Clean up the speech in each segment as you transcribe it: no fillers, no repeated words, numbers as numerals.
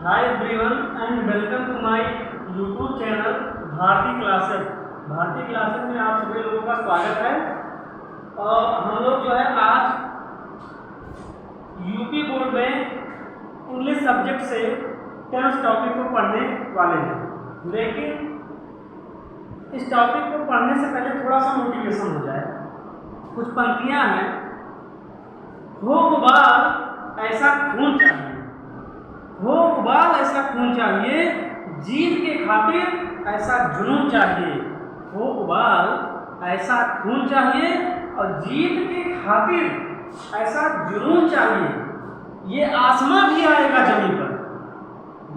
Hi everyone and welcome to my YouTube channel Bharti classes. Bharti classes में आप सभी लोगों का स्वागत है। और हम लोग जो है आज यूपी बोर्ड में इंग्लिश सब्जेक्ट से 10th टॉपिक को पढ़ने वाले हैं। लेकिन इस टॉपिक को पढ़ने से पहले थोड़ा सा मोटिवेशन हो जाए। कुछ पंक्तियां हैं। हो गुबार ऐसा खून चाहिए, हो उबाल ऐसा खून चाहिए, जीत के खातिर ऐसा जुनून चाहिए। हो उबाल ऐसा खून चाहिए और जीत के खातिर ऐसा जुनून चाहिए। ये आसमां भी आएगा जमी पर,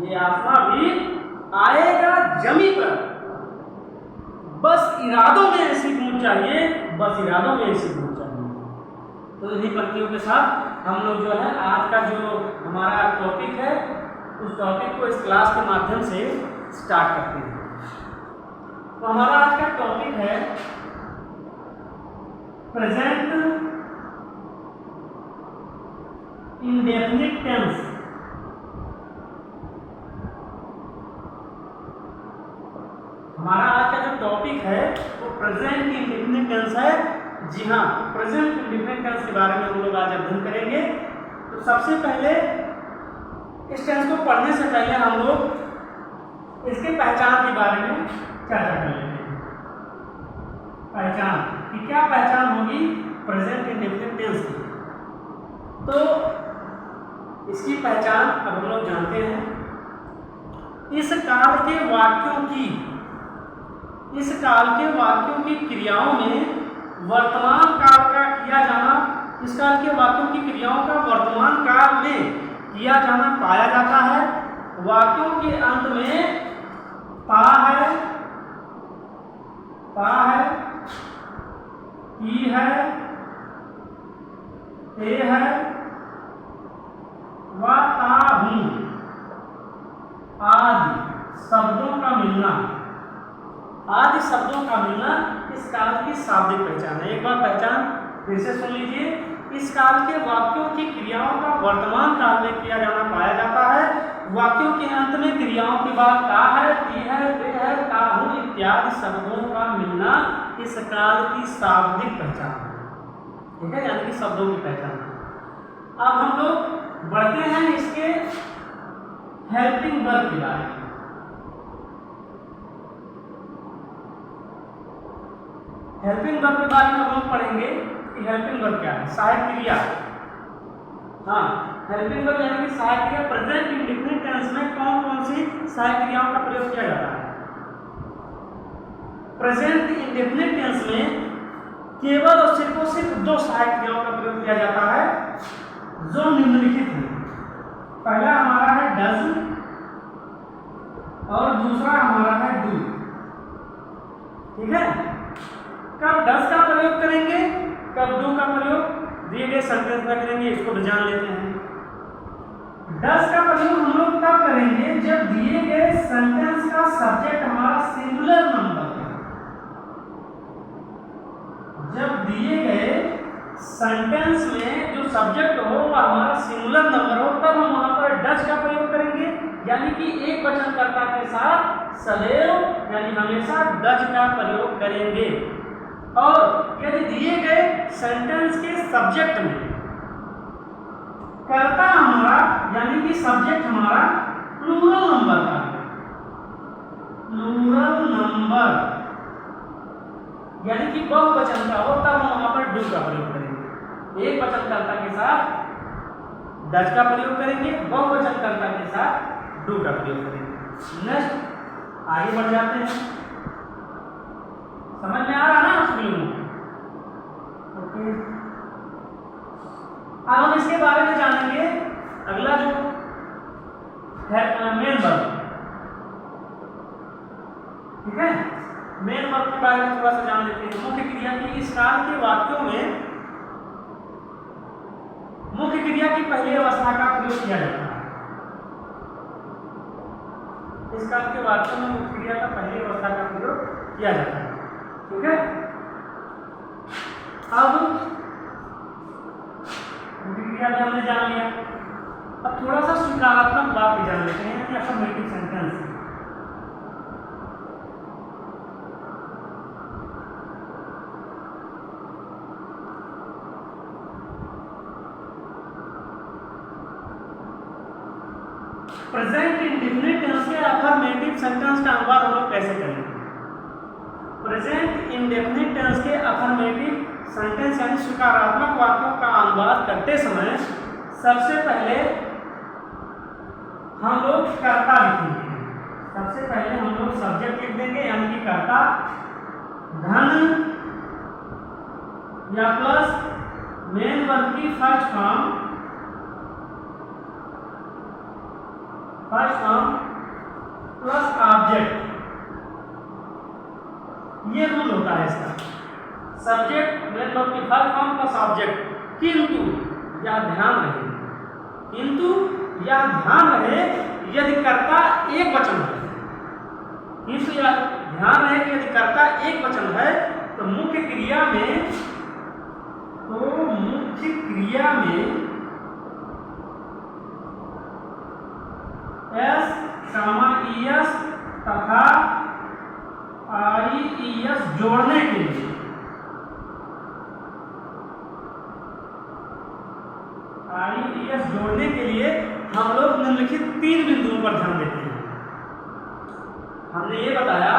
ये आसमां भी आएगा जमी पर। बस इरादों में ऐसी गूंज चाहिए, बस इरादों में ऐसी गूंज चाहिए। तो इन्हीं पंक्तियों के साथ हम लोग जो है आज का जो हमारा टॉपिक है उस टॉपिक को इस क्लास के माध्यम से स्टार्ट करते हैं। तो हमारा आज का टॉपिक है प्रेजेंट इंडेफिनिट टेंस। हमारा आज का जो टॉपिक है वो प्रेजेंट इंडेफिनिट टेंस है। जी हाँ, प्रेजेंट इंडेफिनिट टेंस के बारे में हम लोग आज अध्ययन करेंगे। तो सबसे पहले इस टेंस को पढ़ने से पहले हम लोग इसके पहचान के बारे में चर्चा कर लेते हैं। पहचान कि क्या पहचान होगी प्रेजेंट इंडेफिनिट टेंस की। तो इसकी पहचान अब हम लोग जानते हैं। इस काल के वाक्यों की क्रियाओं में वर्तमान काल का किया जाना, इस काल के वाक्यों की क्रियाओं का वर्तमान काल में किया जाना पाया जाता है। वाक्यों के अंत में ता है, की है, ते है, व ता हूं आदि शब्दों का मिलना, इस काल की शाब्दिक पहचान है। एक बार पहचान फिर से सुन लीजिए। इस काल के वाक्यों की क्रियाओं का वर्तमान काल में किया जाना पाया जाता है। वाक्यों के अंत में क्रियाओं के बाद ता है, ती है, ते है, ता हूं इत्यादि शब्दों का मिलना इस काल की शाब्दिक पहचान है। ठीक है, यानी कि शब्दों की पहचान। अब हम लोग बढ़ते हैं इसके हेल्पिंग वर्ब के बारे में। हेल्पिंग वर्ब के बारे में हम लोग पढ़ेंगे कि हेल्पिंग वर्ब क्या है। सहायक क्रिया, हाँ, हेल्पिंग वर्ब यानी कि सहायक क्रिया। प्रेजेंट इंडेफिनिट टेंस में कौन कौन सी सहायक क्रियाओं का प्रयोग किया जाता है। प्रेजेंट इंडेफिनिट टेंस में केवल और सिर्फ दो सहायक क्रियाओं का प्रयोग किया जाता है जो निम्नलिखित है। पहला हमारा है डज और दूसरा हमारा है डू। ठीक है, कब डज का प्रयोग करेंगे, कब डू का प्रयोग दिए गए सेंटेंस में करेंगे, इसको भी जान लेते हैं। डज का प्रयोग हम लोग तब करेंगे जब दिए गए सेंटेंस का सब्जेक्ट हमारा सिंगुलर नंबर है। जब दिए गए सेंटेंस में जो सब्जेक्ट हो वह हमारा सिंगुलर नंबर हो तब हम वहां पर डज का प्रयोग करेंगे, यानी कि एक वचनकर्ता के साथ सदैव यानी हमेशा डज का प्रयोग करेंगे। और यदि दिए गए सेंटेंस के सब्जेक्ट में कर्ता हमारा यानी कि सब्जेक्ट हमारा प्लूरल नंबर का, प्लूरल नंबर यानी कि बहुवचन का हो तब हम वहां पर डू का प्रयोग करेंगे। एक वचनकर्ता के साथ डज का प्रयोग करेंगे, बहुवचनकर्ता के साथ डू का प्रयोग करेंगे। नेक्स्ट आगे बढ़ जाते हैं। समझ में आ रहा है ना सभी लोगों को? ओके, अब हम इसके बारे में जानेंगे। अगला जो है मेन वर्ब। ठीक है, मेन वर्ब के बारे में थोड़ा सा जान लेते हैं। मुख्य क्रिया की इस काल के वाक्यों में मुख्य क्रिया की पहली अवस्था का प्रयोग किया जाता है। इस काल के वाक्यों में मुख्य क्रिया का पहली अवस्था का प्रयोग किया जाता है। ठीक है, अब मुख्य क्रिया भी हमने जान लिया। अब थोड़ा सा सकारात्मक वाक्य जान लेते हैं, यानी affirmative sentence. Present indefinite tense के अफर्मेटिव सेंटेंस का अनुवाद हम लोग कैसे करेंगे? प्रेजेंट इंडेफिनिट टेंस के अफर्मेटिव सेंटेंस यानी सकारात्मक वाक्यों का अनुवाद करते समय सबसे पहले हम लोग कर्ता लिखेंगे। सबसे पहले हम लोग सब्जेक्ट लिख देंगे, यानी कि कर्ता, धन या प्लस मेन वर्ब की फर्स्ट फॉर्म प्लस ऑब्जेक्ट, ये रूल होता है इसका। सब्जेक्ट मेन वर्ब की फर्स्ट फॉर्म प्लस ऑब्जेक्ट। किंतु यह ध्यान रहे यदि कर्ता एक वचन है, किंतु यह ध्यान रहे कि यदि कर्ता एक वचन है तो मुख्य क्रिया में एस, ईएस तथा आईईएस जोड़ने के लिए हम लोग निम्नलिखित 3 बिंदुओं पर ध्यान देते हैं। हमने ये बताया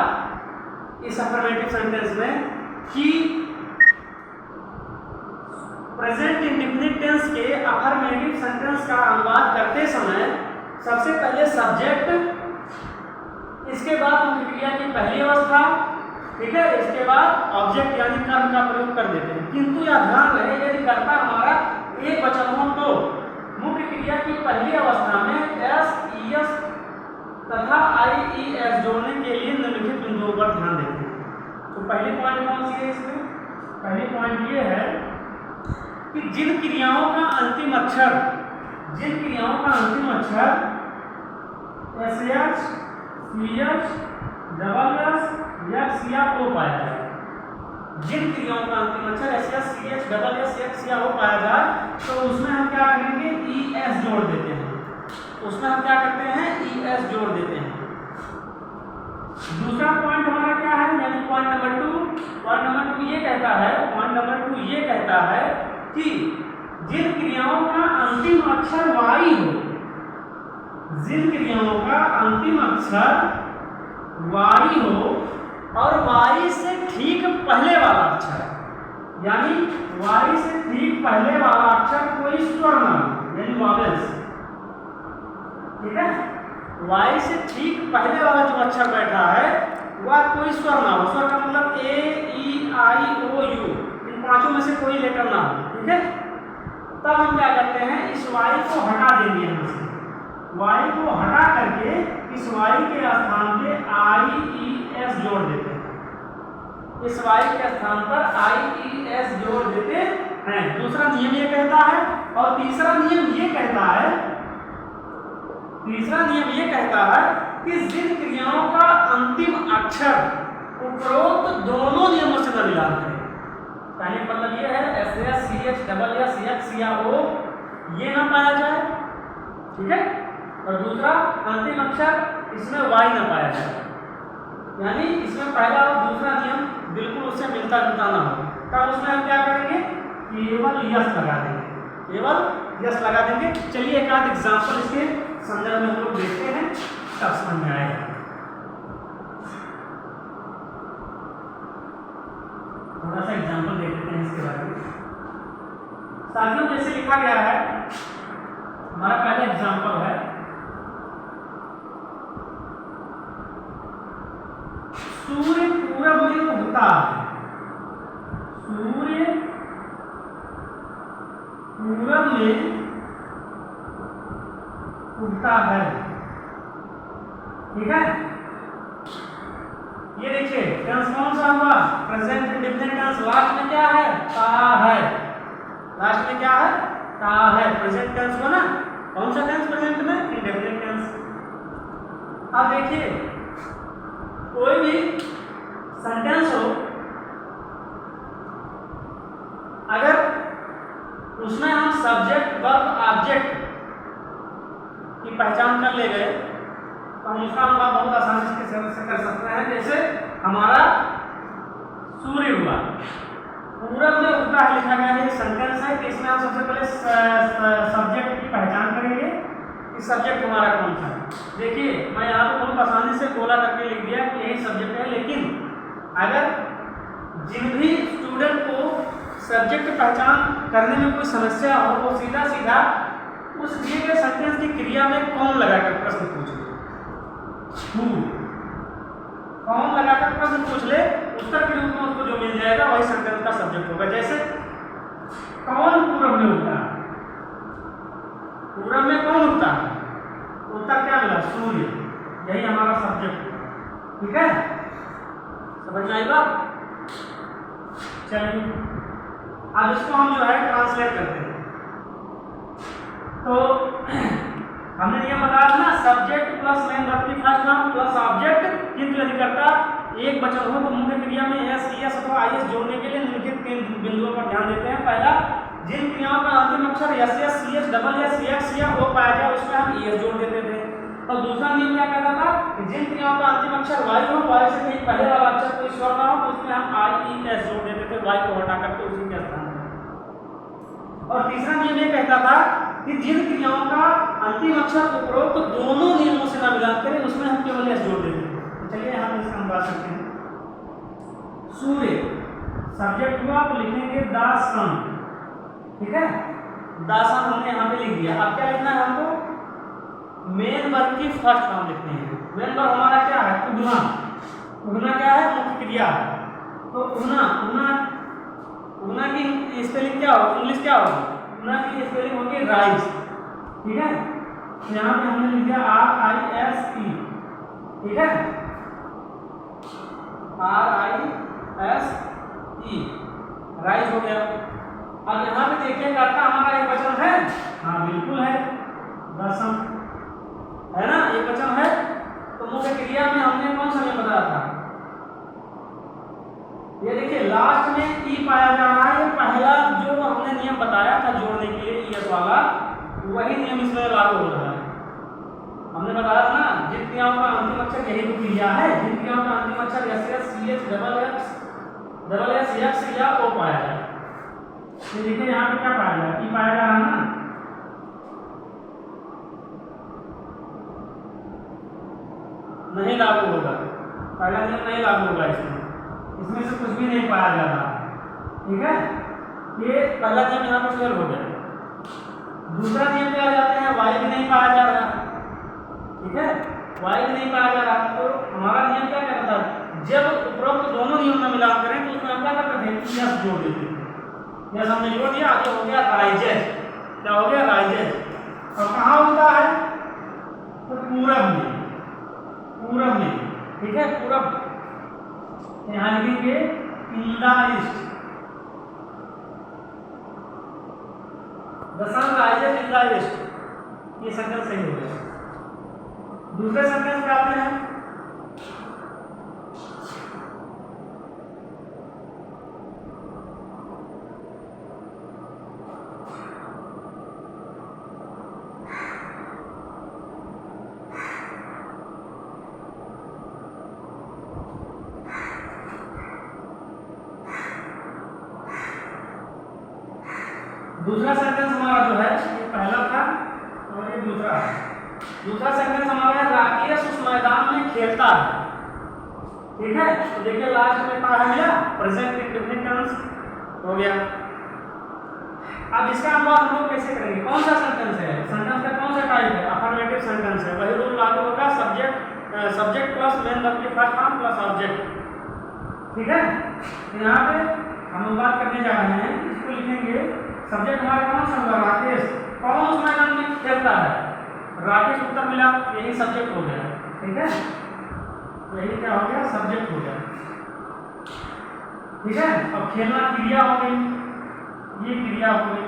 इस अफर्मेटिव सेंटेंस में कि प्रेजेंट इंडेफिनिट टेंस के अफर्मेटिव सेंटेंस का अनुवाद करते समय सबसे पहले सब्जेक्ट, इसके बाद मुख्य क्रिया की पहली अवस्था, ठीक है, इसके बाद ऑब्जेक्ट यानी कर्म का प्रयोग कर देते हैं। किंतु यह ध्यान रहे यदि कर्ता हमारा एक वचन हो तो मुख्य क्रिया की पहली अवस्था में एस, ईएस तथा आईईएस जोड़ने के लिए निम्नलिखित बिंदुओं पर ध्यान देते हैं। तो पहली पॉइंट कौन सी है इसमें? पहली पॉइंट ये है कि जिन क्रियाओं का अंतिम अक्षर एस, सीएच, डबल एस या ओ पाया जाए, जिन क्रियाओं का अंतिम अक्षर एस, सीएच, डबल एस या ओ पाया जाए तो उसमें हम क्या करेंगे? ईएस जोड़ देते हैं। ईएस जोड़ देते हैं। दूसरा पॉइंट हमारा क्या है, यानी पॉइंट नंबर 2 ये कहता है कि जिन क्रियाओं का अंतिम अक्षर वाई हो, और वाई से ठीक पहले वाला अक्षर, यानी वाई से ठीक पहले वाला अक्षर कोई स्वर ना हो, यानी वॉवेल्स, ठीक है। वाई से ठीक पहले वाला जो अक्षर बैठा है वह कोई स्वर ना हो। स्वर का मतलब ए, ई, आई, ओ, यू, इन पांचों में से कोई लेटर ना हो, ठीक है। तब हम क्या करते हैं? इस वाई को हटा देंगे यहाँ से। वाई को हटा करके इस वाई के स्थान पे आईईएस जोड़ देते हैं। इस वाई के स्थान पर आईईएस जोड़ देते हैं। दूसरा नियम ये कहता है। और तीसरा नियम ये कहता है कि जिन क्रियाओं का अंतिम अक्षर उपरोक्त दोनों नियमों से न मिलान करें। पहले मतलब ये है S, CH, double S, X या ओ ये ना पाया जाए, ठीक है। और दूसरा अंतिम अक्षर इसमें वाई ना पाया जाए, यानी इसमें पहला और दूसरा नियम बिल्कुल उससे मिलता जुलता ना हो। तब उसमें हम क्या करेंगे? केवल यस लगा देंगे। चलिए एक आध एग्जाम्पल इसके संदर्भ में हम लोग देखते हैं, तब समझ में आएगा। थोड़ा सा एग्जाम्पल देख लेते हैं इसके बारे में। साथियों जैसे लिखा गया है, हमारा पहला एग्जाम्पल है सूर्य पूरब में उगता है। सूर्य पूरब में उगता है, ठीक है। ये देखिए टेंस कौन सा हुआ? Present indefinite tense. लास्ट में क्या है? ता है। लास्ट में क्या है? ता है। प्रेजेंट टेंस हुआ ना। कौन सा टेंस प्रेजेंट में? Indefinite tense. अब देखिए कोई भी सेंटेंस हो, अगर उसमें हम सब्जेक्ट, वर्ब, ऑब्जेक्ट की पहचान कर ले गए तो हम उसका अनुवाद बहुत आसानी से कर सकते हैं। जैसे हमारा सूर्य हुआ, पूरब में उगता है लिखा गया है, सेंटेंस है कि इसमें हम सबसे पहले सब्जेक्ट की पहचान करेंगे कि सब्जेक्ट हमारा कौन सा है। देखिए मैं यहाँ पे बहुत आसानी से गोला करके लिख दिया कि यही सब्जेक्ट है, लेकिन अगर जिन भी स्टूडेंट को सब्जेक्ट पहचान करने में कोई समस्या हो वो सीधा सीधा उस दिए गए सेंटेंस की क्रिया में कौन लगाकर प्रश्न पूछ ले, कौन लगाकर प्रश्न पूछ ले, उत्तर के रूप में उसको जो मिल जाएगा वही सेंटेंस का सब्जेक्ट होगा। जैसे कौन पूरब में उगता है, पूरब में कौन उगता है, उत्तर क्या मिला, सूर्य, यही हमारा सब्जेक्ट है। ठीक है, समझ में आई बात। चलिए अब इसको हम जो है ट्रांसलेट करते हैं। तो हमने नियम बताया था ना, सब्जेक्ट प्लस मेन वर्ब की फर्स्ट फॉर्म प्लस ऑब्जेक्ट, किंतु यदि कर्ता एक वचन हो तो मुख्य क्रिया में एस, ईएस अथवा आईएस जोड़ने के लिए निम्नलिखित 3 बिंदुओं पर ध्यान देते हैं। पहला, जिन क्रियाओं का अंतिम अक्षर S, S, CH, double S, X या ओ पाया जाए उसमें हम ईएस जोड़ देते थे। और दूसरा नियम क्या कहता था कि जिन क्रियाओं का अंतिम अक्षर वाई हो, वाई से कहीं पहले वाला अक्षर कोई स्वर ना हो तो उसमें हम आई, ई, एस जोड़ देते थे, वाई को हटा करके उसी के स्थान पर। और तीसरा नियम ये कहता था कि जिन क्रियाओं का अंतिम अक्षर उपरोक्त दोनों नियमों से ना मिलान करें उसमें हम केवल एस जोड़ देते हैं। तो चलिए हम इसका हम बात करते हैं। सूर्य सब्जेक्ट हुआ तो लिखेंगे द सन, ठीक है, द सन हमने यहाँ पे लिख दिया। अब क्या लिखना है हमको, मेन वर्ब की फर्स्ट फॉर्म लिखनी है। मेन वर्ब हमारा क्या है, उगना, उगना क्या है, मुख्य क्रिया है। तो उगना, उगना, उगना की स्पेलिंग क्या होगी, इंग्लिश क्या होगी, उगना की स्पेलिंग होगी राइज, ठीक है। तो यहाँ पे हमने लिख दिया RISE, ठीक है, RISE, राइज हो गया। अब यहाँ पे देखिए कर्ता हमारा एक वचन है, हाँ बिल्कुल है, दसम है ना, एक वचन है। तो मुख्य क्रिया में हमने कौन सा नियम बताया था, ये देखिए लास्ट में ई पाया जा रहा है। पहला जो हमने नियम बताया था जोड़ने के लिए ईएस वाला, वही नियम इसमें लागू हो रहा है। हमने बताया था ना, जिन क्रियाओं का अंतिम अक्षर यही तो क्रिया है, जिन क्रियाओं का अंतिम अक्षर एस, एस, सी, एच, डबल एस, एक्स या ओ पाया जाए। ये देखिए यहाँ पे क्या पाया जा रहा है, ई पाया जा रहा है ना, नहीं लागू होगा, पहला नियम नहीं लागू होगा इसमें, इसमें से कुछ भी नहीं पाया जा रहा, ठीक है। ये पहला नियम यहाँ पर फेल हो गया। दूसरा नियम पे आ जाते हैं, वाई भी नहीं पाया जा रहा, ठीक है, वाई भी नहीं पाया जा रहा। तो हमारा नियम क्या कहता था, जब उपरोक्त दोनों नियम में मिलान करें तो उसमें हम क्या करते थे, यस जोड़ देते थे। यस हमने जोड़ दिया, आगे हो गया राइजेज, क्या हो गया, राइजेज। और कहाँ होता है, तो पूरब में, पूरब में, ठीक है, पूरब। यहाँ लिखेंगे in the east, the sun rises in the east, ये सेंटेंस सही हो गया। दूसरे सेंटेंस पे आते हैं, दूसरा सेंटेंस हमारा जो है, ये पहला था और ये दूसरा है। दूसरा सेंटेंस हमारा है, राकेश उस मैदान में खेलता है, ठीक है। तो देखिए लास्ट में क्या है मेरा, प्रेजेंट इंडेफिनिट टेंस हो गया। अब इसका अनुवाद हम लोग कैसे करेंगे, कौन सा सेंटेंस है, सेंटेंस का कौन सा टाइप है, अफर्मेटिव सेंटेंस है, वही रूल लागू होगा, सब्जेक्ट प्लस मेन वर्ब की फर्स्ट फॉर्म प्लस ऑब्जेक्ट, ठीक है। तो यहाँ पे हम बात करने जा रहे हैं, इसको लिखेंगे सब्जेक्ट हमारा कौन सा होगा, राकेश, कौन उस मैदान में खेलता है, राकेश उत्तर मिला, यही सब्जेक्ट हो गया, ठीक है, यही क्या हो गया, सब्जेक्ट हो गया, ठीक है। अब खेलना क्रिया हो गई, ये क्रिया हो गई,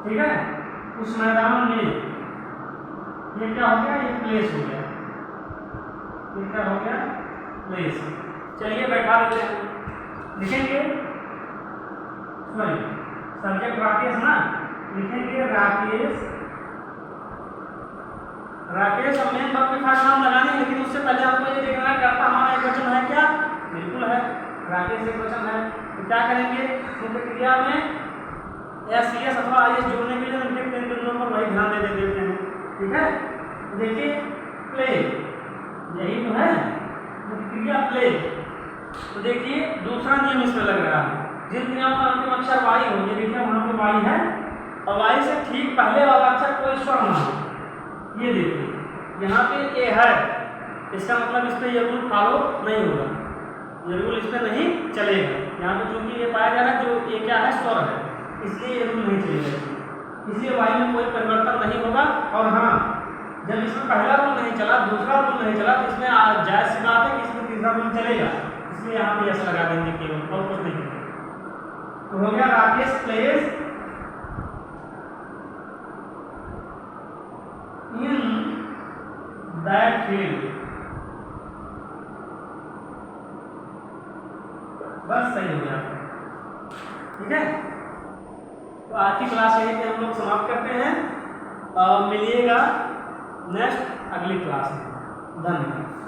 ठीक है। उस मैदान में ये क्या हो गया, ये प्लेस हो गया, ये क्या हो गया, प्लेस। चलिए बैठा देते हैं, लिखेंगे सॉरी सब्जेक्ट राकेश ना, लिखेंगे राकेश राकेश और मेन वर्ब के साथ नाम लगाने, लेकिन उससे पहले हमको ये देखना है कर्ता हमारा एक वचन है क्या? बिल्कुल है, राकेश एक वचन है। तो क्या करेंगे, मुख्य क्रिया में एस एस अथवा आई एस जोड़ने के लिए उनके 3 बिंदुओं पर वही ध्यान दे देते हैं। ठीक है, देखिए प्ले, यही तो है मुख्य क्रिया प्ले। तो देखिए दूसरा नियम इसमें लग रहा है, जिन क्रियाओं का अंतिम अक्षर वाई हो, ये देखिए वहां पे वाई है और वाई से ठीक पहले वाला अक्षर कोई स्वर ना हो। ये देखिए यहाँ पे ए है, इसका मतलब इस पर ये रूल फॉलो नहीं होगा, ये रूल इस पर नहीं चलेगा। यहाँ पे चूंकि ये पाया जा रहा है जो ये क्या है, स्वर है, इसलिए ये रूल नहीं चलेगा, इसलिए वाई में कोई परिवर्तन नहीं होगा। और हाँ, जब इसमें पहला रूल नहीं चला, दूसरा रूल नहीं चला, तो इसमें जायज सी बात है कि इसमें तीसरा रूल चलेगा, इसलिए यहाँ पे यस लगा देंगे केवल, और कुछ नहीं। तो हो गया Rakesh plays in that field, बस सही हो गया। ठीक है, तो आज की क्लास यहीं पे हम लोग समाप्त करते हैं, मिलिएगा नेक्स्ट अगली क्लास में। धन्यवाद।